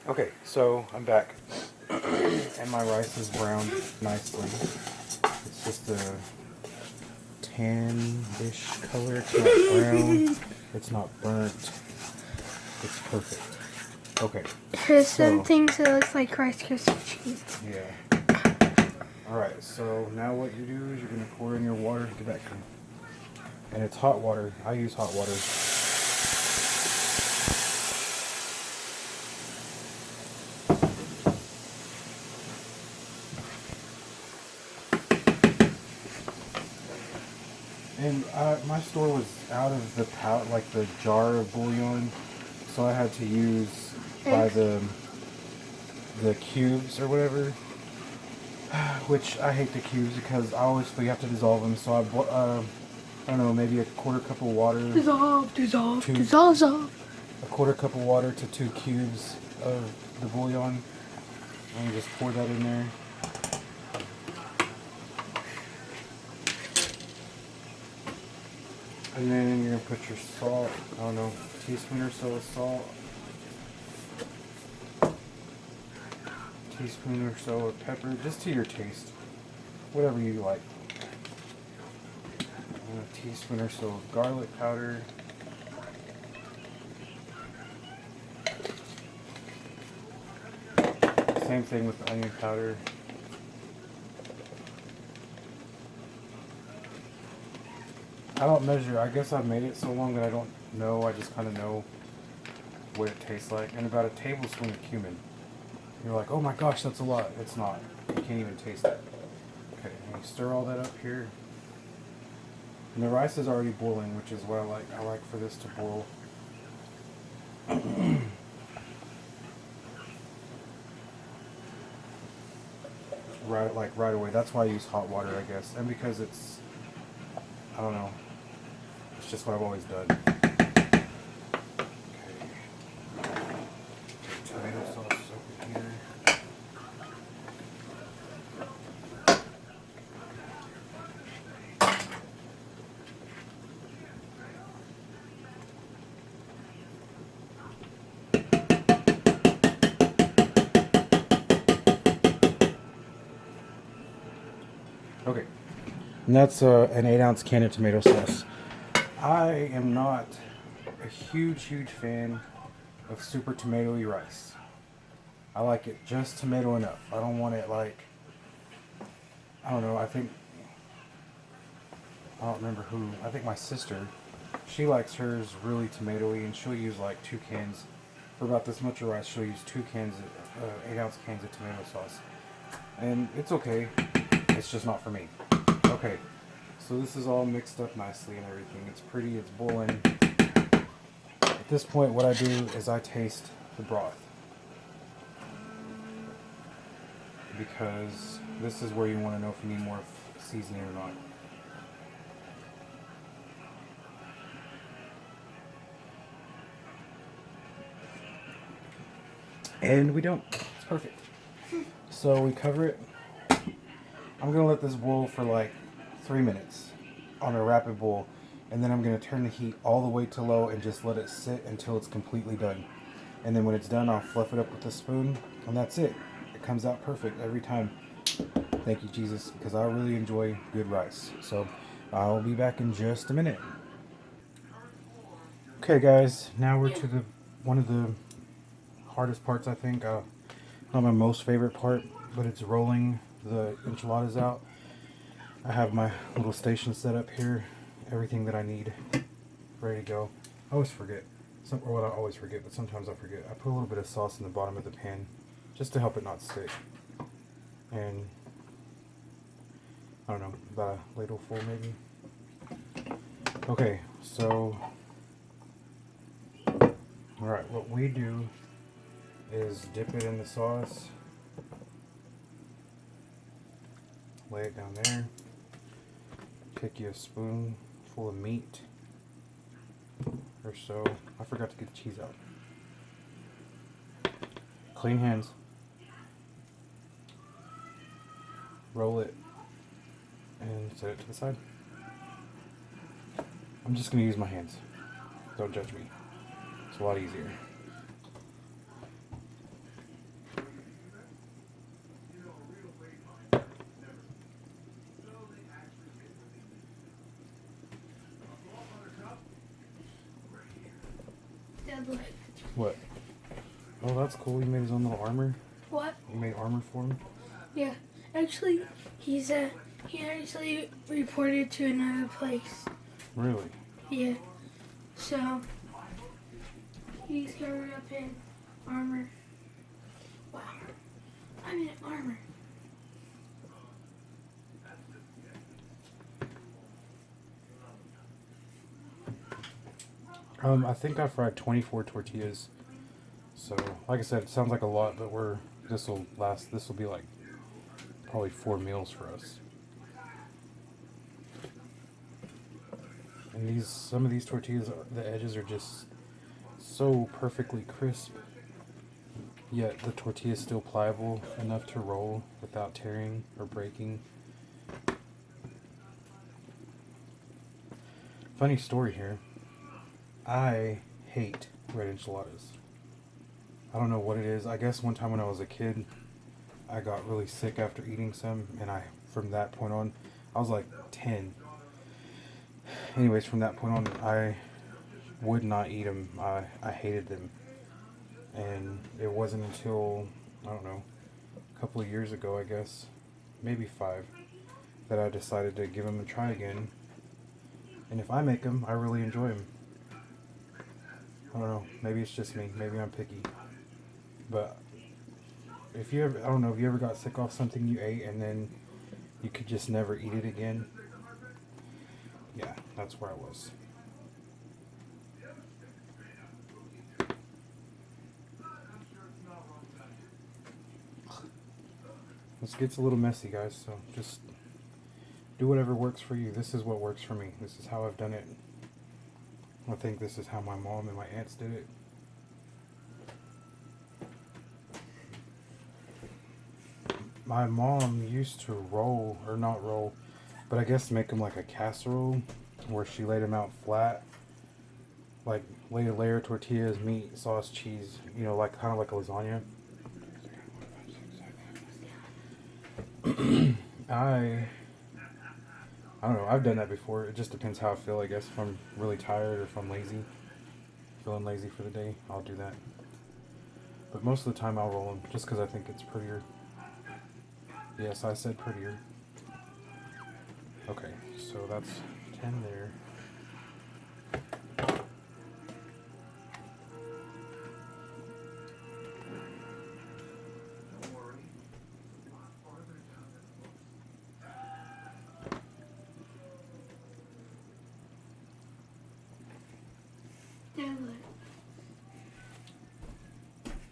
Okay, so I'm back. And my rice is browned nicely. It's just a tan-ish color. It's not brown. It's not burnt. It's perfect. Okay. Here's some things that looks like Rice Krispies treats. Yeah. Alright, so now what you do is you're going to pour in your water. Get back here. And it's hot water. I use hot water. And my store was out of the like the jar of bouillon, so I had to use by the cubes or whatever. Which I hate the cubes because I always feel you have to dissolve them. So I don't know, maybe a quarter cup of water. Dissolve. A quarter cup of water to 2 cubes of the bouillon. And just pour that in there. And then you're going to put your salt, I don't know, a teaspoon or so of salt. Teaspoon or so of pepper, just to your taste. Whatever you like. And a teaspoon or so of garlic powder. Same thing with the onion powder. I don't measure. I guess I've made it so long that I don't know. I just kind of know what it tastes like. And about a tablespoon of cumin. You're like, oh my gosh, that's a lot. It's not. You can't even taste it. Okay, and you stir all that up here. And the rice is already boiling, which is what I like. I like for this to boil. right away. That's why I use hot water, I guess. And because it's, I don't know. It's just what I've always done. Okay. Tomato sauce over here. Okay. And that's an 8-ounce can of tomato sauce. I am not a huge fan of super tomatoey rice. I like it just tomato enough. I don't want it like, I don't know, I don't remember who, I think my sister, she likes hers really tomatoey, and she'll use like 2 cans. For about this much of rice, she'll use 2 cans, 8-ounce cans of tomato sauce. And it's okay, it's just not for me. Okay, so this is all mixed up nicely and everything. It's pretty, it's boiling. At this point, what I do is I taste the broth. Because this is where you want to know if you need more seasoning or not. And we don't. It's perfect. So we cover it. I'm going to let this boil for like 3 minutes on a rapid boil. And then I'm going to turn the heat all the way to low and just let it sit until it's completely done. And then when it's done, I'll fluff it up with a spoon. And that's it. It comes out perfect every time. Thank you, Jesus, because I really enjoy good rice. So I'll be back in just a minute. Okay, guys, now we're to one of the hardest parts, I think. Not my most favorite part, but it's rolling the enchiladas out. I have my little station set up here. Everything that I need ready to go. I always forget. Well, I always forget, but sometimes I forget. I put a little bit of sauce in the bottom of the pan just to help it not stick. And I don't know, about a ladle full maybe. Okay, so alright, what we do is dip it in the sauce, lay it down there, take you a spoonful of meat or so. I forgot to get the cheese out. Clean hands. Roll it and set it to the side. I'm just going to use my hands. Don't judge me. It's a lot easier. Dad, look. What? Oh, that's cool. He made his own little armor. What? You made armor for him? Yeah. Actually, he actually reported to another place. Really? Yeah. So, he's covered up in armor. Wow. I'm in armor. I think I fried 24 tortillas. So, like I said, it sounds like a lot, but this will be like probably 4 meals for us. And some of these tortillas, the edges are just so perfectly crisp, yet the tortilla is still pliable enough to roll without tearing or breaking. Funny story here. I hate red enchiladas. I don't know what it is. I guess one time when I was a kid, I got really sick after eating some, and from that point on, I was like 10. Anyways, from that point on, I would not eat them. I hated them. And it wasn't until, I don't know, a couple of years ago, I guess, maybe 5, that I decided to give them a try again. And if I make them, I really enjoy them. I don't know, maybe it's just me, maybe I'm picky. But if you ever, I don't know, if you ever got sick off something you ate and then you could just never eat it again? Yeah, that's where I was. This gets a little messy, guys, so just do whatever works for you. This is what works for me. This is how I've done it. I think this is how my mom and my aunts did it. My mom used to roll, or not roll, but I guess make them like a casserole, where she laid them out flat, like laid a layer of tortillas, meat, sauce, cheese, like kind of like a lasagna. I don't know, I've done that before. It just depends how I feel, I guess. If I'm really tired or if I'm lazy, feeling lazy for the day, I'll do that. But most of the time I'll roll them, just because I think it's prettier. Yes, I said prettier. Okay, so that's 10 there. Dad, look.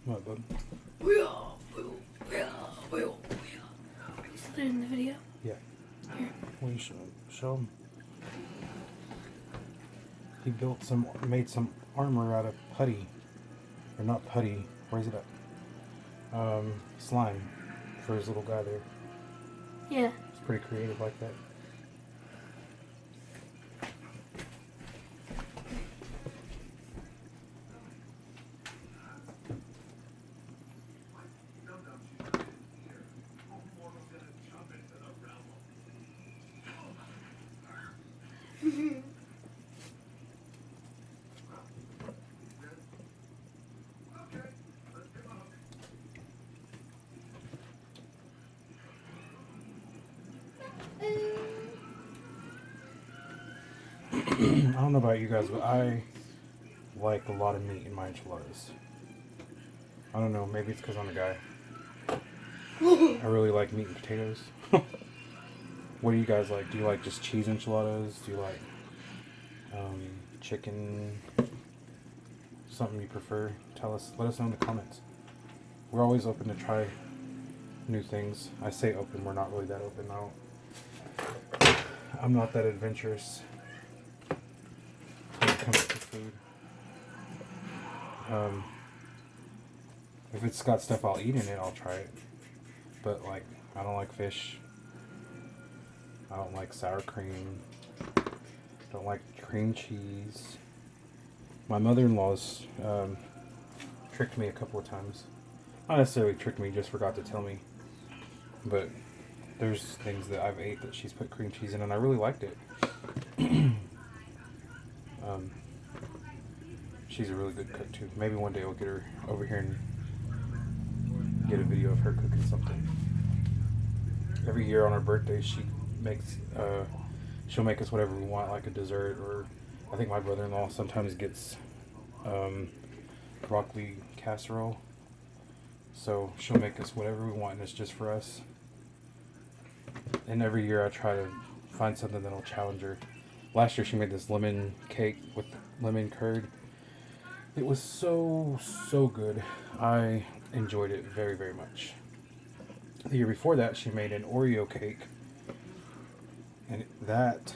What, bud? You still in the video? Yeah. Here. Well, you show him. He made some armor out of putty. Or not putty, where's it at? Slime for his little guy there. Yeah. It's pretty creative like that. I don't know about you guys, but I like a lot of meat in my enchiladas. I don't know, maybe it's because I'm a guy. I really like meat and potatoes. What do you guys like? Do you like just cheese enchiladas? Do you like chicken? Something you prefer? Let us know in the comments. We're always open to try new things. I say open, we're not really that open. I'm not that adventurous when it comes to food. If it's got stuff I'll eat in it, I'll try it. But like, I don't like fish. I don't like sour cream. Don't like cream cheese. My mother-in-law's tricked me a couple of times. Not necessarily tricked me, just forgot to tell me. But there's things that I've ate that she's put cream cheese in, and I really liked it. She's a really good cook too. Maybe one day I'll get her over here and get a video of her cooking something. Every year on her birthday, she'll make us whatever we want, like a dessert, or I think my brother-in-law sometimes gets broccoli casserole. So she'll make us whatever we want, and it's just for us. And every year I try to find something that'll challenge her. Last year she made this lemon cake with lemon curd. It was so good. I enjoyed it very, very much. The year before that, she made an Oreo cake. And that,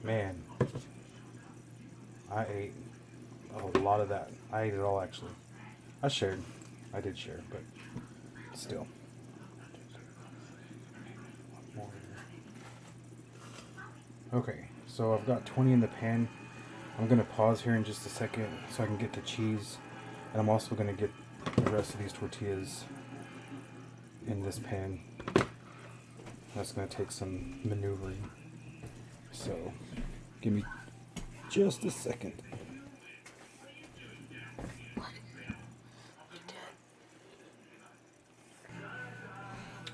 man, I ate a lot of that. I ate it all, actually. I did share, but still. Okay, so I've got 20 in the pan. I'm going to pause here in just a second so I can get the cheese. And I'm also going to get the rest of these tortillas in this pan. That's going to take some maneuvering. So, give me just a second.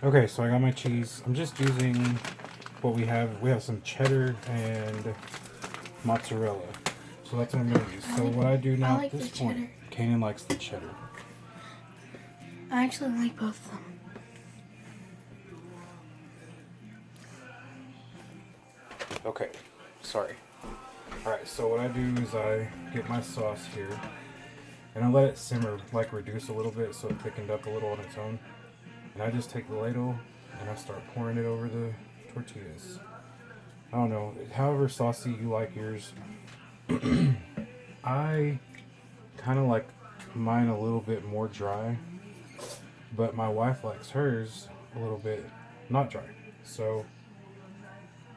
Okay, so I got my cheese. I'm just using what we have. We have some cheddar and mozzarella. So that's what I'm going to use. So what I do now at this point, Kanan likes the cheddar. I actually like both of them. Okay, sorry. Alright, so what I do is I get my sauce here, and I let it simmer, like reduce a little bit so it thickened up a little on its own. And I just take the ladle and I start pouring it over the tortillas. I don't know, however saucy you like yours. I kind of like mine a little bit more dry, but my wife likes hers a little bit not dry. So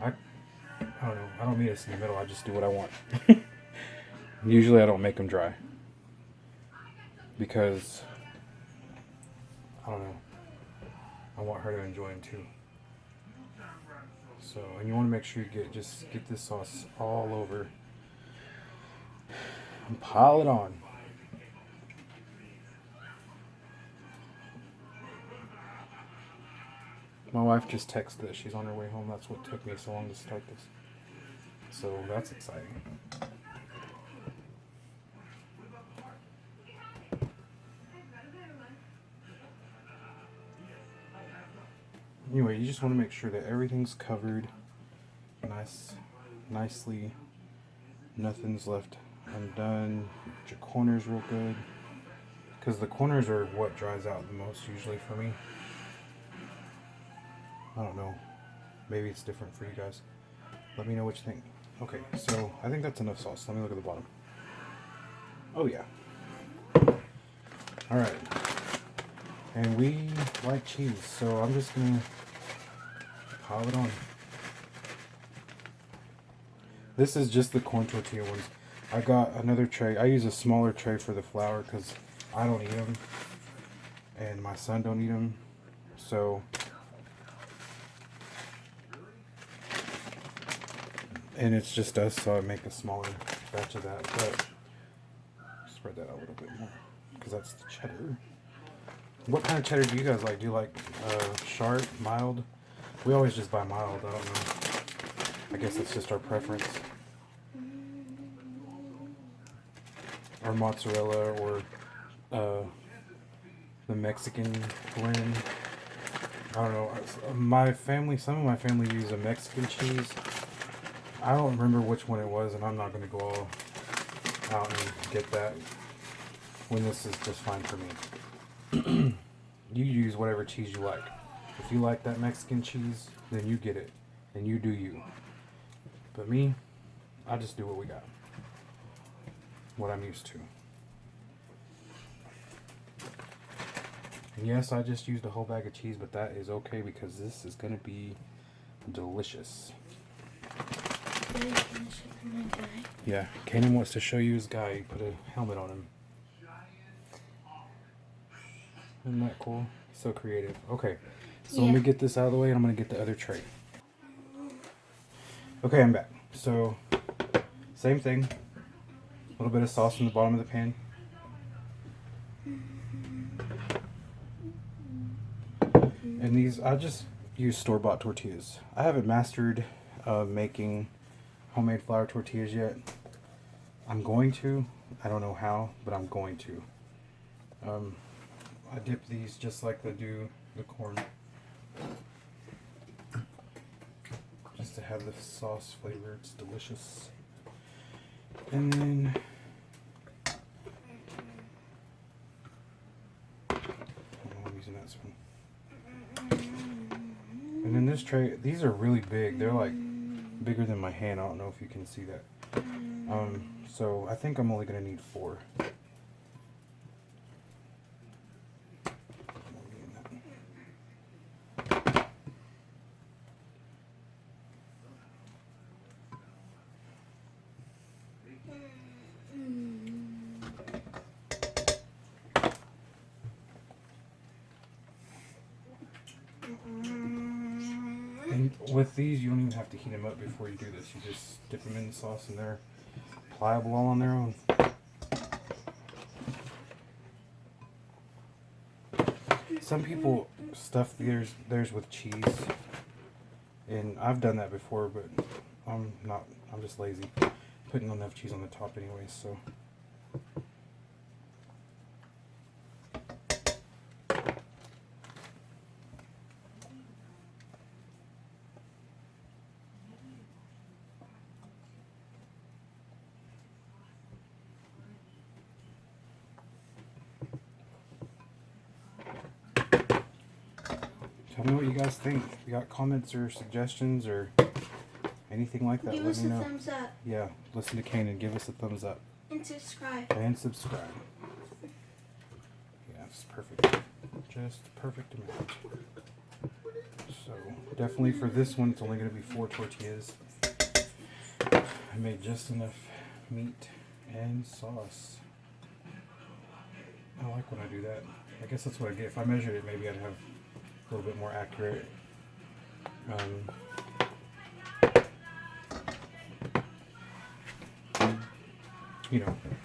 I don't know. I don't meet us in the middle. I just do what I want. Usually I don't make them dry because I don't know. I want her to enjoy them too. So, and you want to make sure you get this sauce all over and pile it on. My wife just texted that she's on her way home. That's what took me so long to start this. So that's exciting. Anyway, you just want to make sure that everything's covered nicely. Nothing's left undone. Get your corners real good. Because the corners are what dries out the most usually for me. I don't know. Maybe it's different for you guys. Let me know what you think. Okay, so I think that's enough sauce. Let me look at the bottom. Oh yeah. Alright. And we like cheese, so I'm just gonna pile it on. This is just the corn tortilla ones. I got another tray. I use a smaller tray for the flour because I don't eat them. And my son don't eat them. So... and it's just us, so I make a smaller batch of that, but spread that out a little bit more, because that's the cheddar. What kind of cheddar do you guys like? Do you like sharp, mild? We always just buy mild, I don't know. I guess it's just our preference. Or mozzarella, or the Mexican blend. I don't know. Some of my family use a Mexican cheese. I don't remember which one it was, and I'm not going to go all out and get that when this is just fine for me. You use whatever cheese you like. If you like that Mexican cheese, then you get it, and you do you. But me, I just do what we got. What I'm used to. And yes, I just used a whole bag of cheese, but that is okay because this is going to be delicious. Yeah, Kanan wants to show you his guy. He put a helmet on him. Isn't that cool? So creative. Okay, so let me get this out of the way and I'm going to get the other tray. Okay, I'm back. So, same thing. little bit of sauce in the bottom of the pan. And these, I just use store-bought tortillas. I haven't mastered making homemade flour tortillas yet. I'm going to. I don't know how, but I'm going to. I dip these just like they do the corn. Just to have the sauce flavor. It's delicious. And then I'm using that spoon. And then this tray, these are really big. They're like bigger than my hand. I don't know if you can see that. So I think I'm only gonna need 4. And with these, you don't even have to heat them up before you do this. You just dip them in the sauce and they're pliable all on their own. Some people stuff theirs with cheese. And I've done that before, but I'm just lazy. Putting enough cheese on the top anyway, so. Tell me what you guys think. If you got comments or suggestions or anything like that, Give let us me a know. thumbs up. Yeah, listen to Kane and give us a thumbs up. And subscribe. And subscribe. Yeah, it's perfect. Just perfect amount. So, definitely for this one, it's only going to be 4 tortillas. I made just enough meat and sauce. I like when I do that. I guess that's what I get. If I measured it, maybe I'd have a little bit more accurate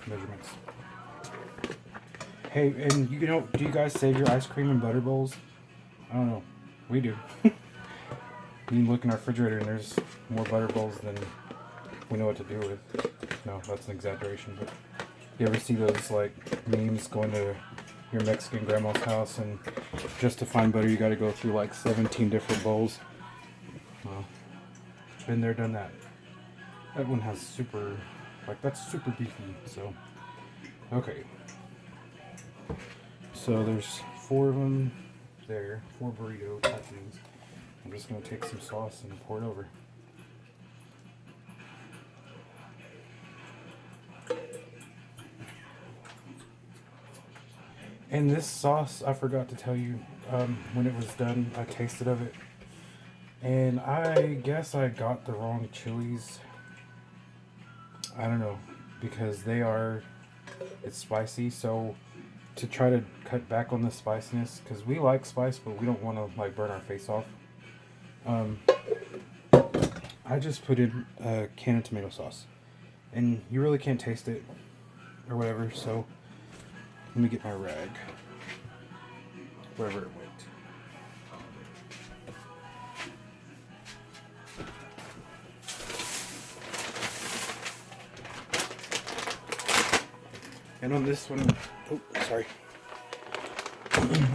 measurements. Hey, and do you guys save your ice cream in butter bowls? I don't know. We do. You can look in our refrigerator and there's more butter bowls than we know what to do with. No, that's an exaggeration, but you ever see those like memes going to your Mexican grandma's house and just to find butter you got to go through like 17 different bowls? Well, been there, done that. That one has that's super beefy, so. Okay. So there's 4 of them there, 4 burrito type things. I'm just going to take some sauce and pour it over. And this sauce, I forgot to tell you, when it was done, I tasted of it. And I guess I got the wrong chilies. I don't know, because it's spicy, so to try to cut back on the spiciness, because we like spice, but we don't want to like burn our face off. I just put in a can of tomato sauce, and you really can't taste it or whatever, so let me get my rag, wherever it went. And on this one, oh, sorry,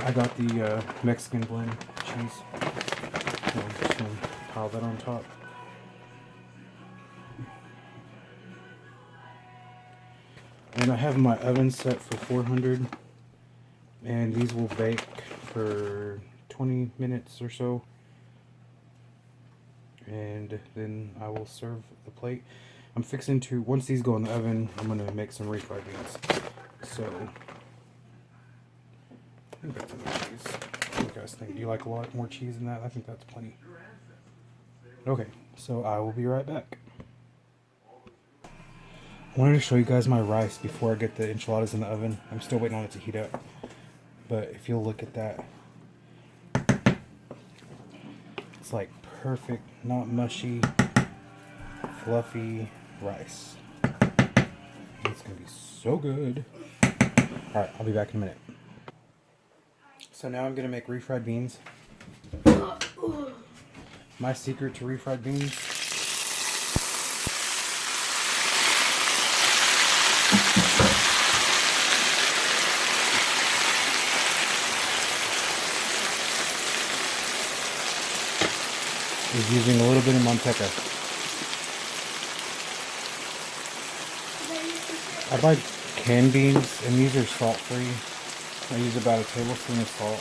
I got the Mexican blend cheese. So I'm just going to pile that on top. And I have my oven set for 400, and these will bake for 20 minutes or so. And then I will serve the plate. I'm fixing to, once these go in the oven, I'm going to make some refried beans. So, I think that's enough cheese. What do you guys think? Do you like a lot more cheese than that? I think that's plenty. Okay, so I will be right back. I wanted to show you guys my rice before I get the enchiladas in the oven. I'm still waiting on it to heat up. But if you'll look at that, it's like perfect, not mushy, fluffy rice. Let's go gonna be so good. Alright, I'll be back in a minute. So now I'm gonna make refried beans. My secret to refried beans is using a little bit of manteca. I buy canned beans and these are salt free. I use about a tablespoon of salt.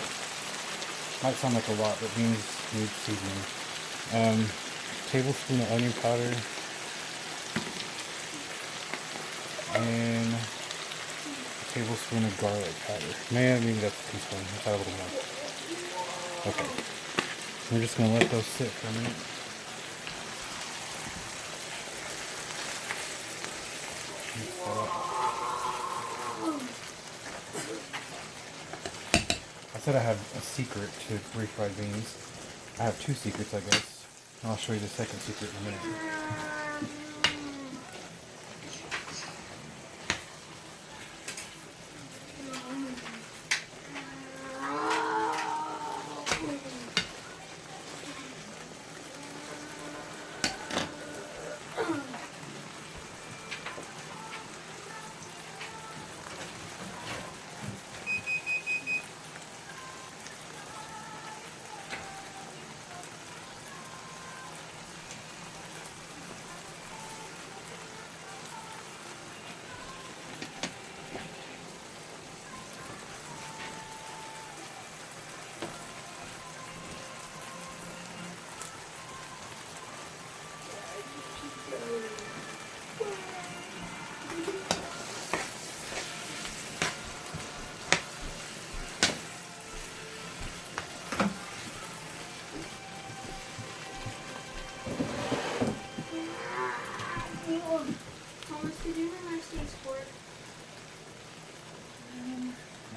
Might sound like a lot, but beans need seasoning. Tablespoon of onion powder and a tablespoon of garlic powder. Maybe that's a teaspoon. Let's add a little more. Okay. We're just gonna let those sit for a minute. I said I have a secret to refried beans. I have two secrets, I guess. I'll show you the second secret in a minute.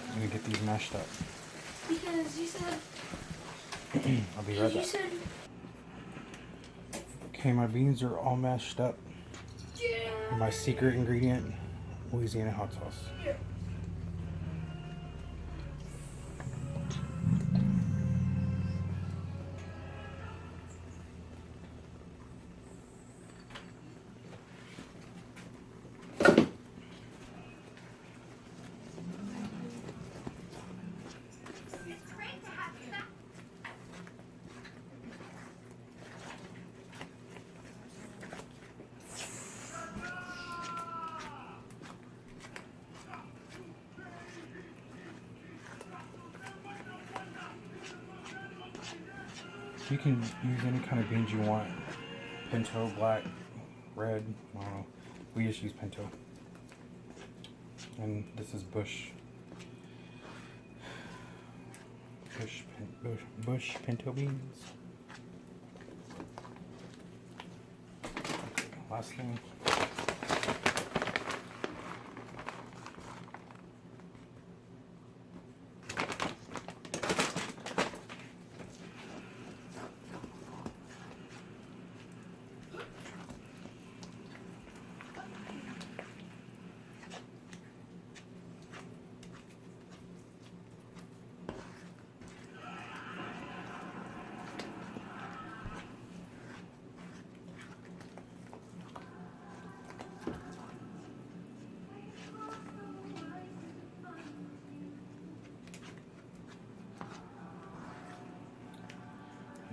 I'm gonna get these mashed up. Because you said. I'll be right back. Okay, my beans are all mashed up. My secret ingredient, Louisiana hot sauce. You can use any kind of beans you want. Pinto, black, red, I don't know. We just use pinto. And this is bush pinto beans. Okay, last thing.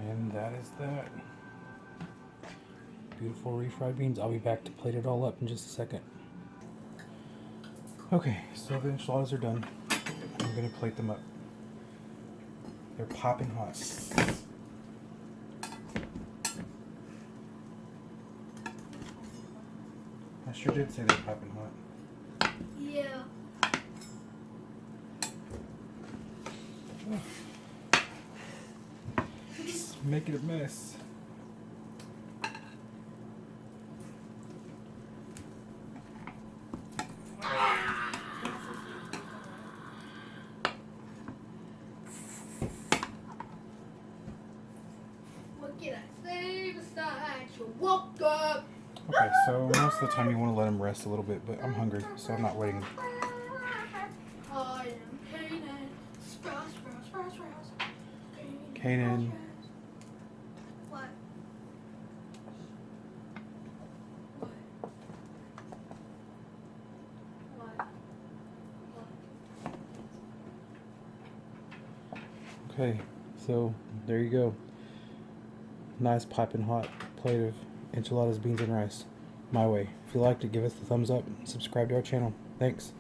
And that is that. Beautiful refried beans. I'll be back to plate it all up in just a second. Okay, so the enchiladas are done. I'm gonna plate them up. They're popping hot. I sure did say they're popping hot. Yeah. Just making a mess. What can I say besides you woke up? Okay, So most of the time you want to let them rest a little bit, but I'm hungry, so I'm not waiting. I am Kanan. Sprouse, sprouse, sprouse, sprouse. Kanan. What? What? Okay, so there you go. Nice piping hot plate of enchiladas, beans, and rice. My way. If you liked it, give us the thumbs up. Subscribe to our channel. Thanks.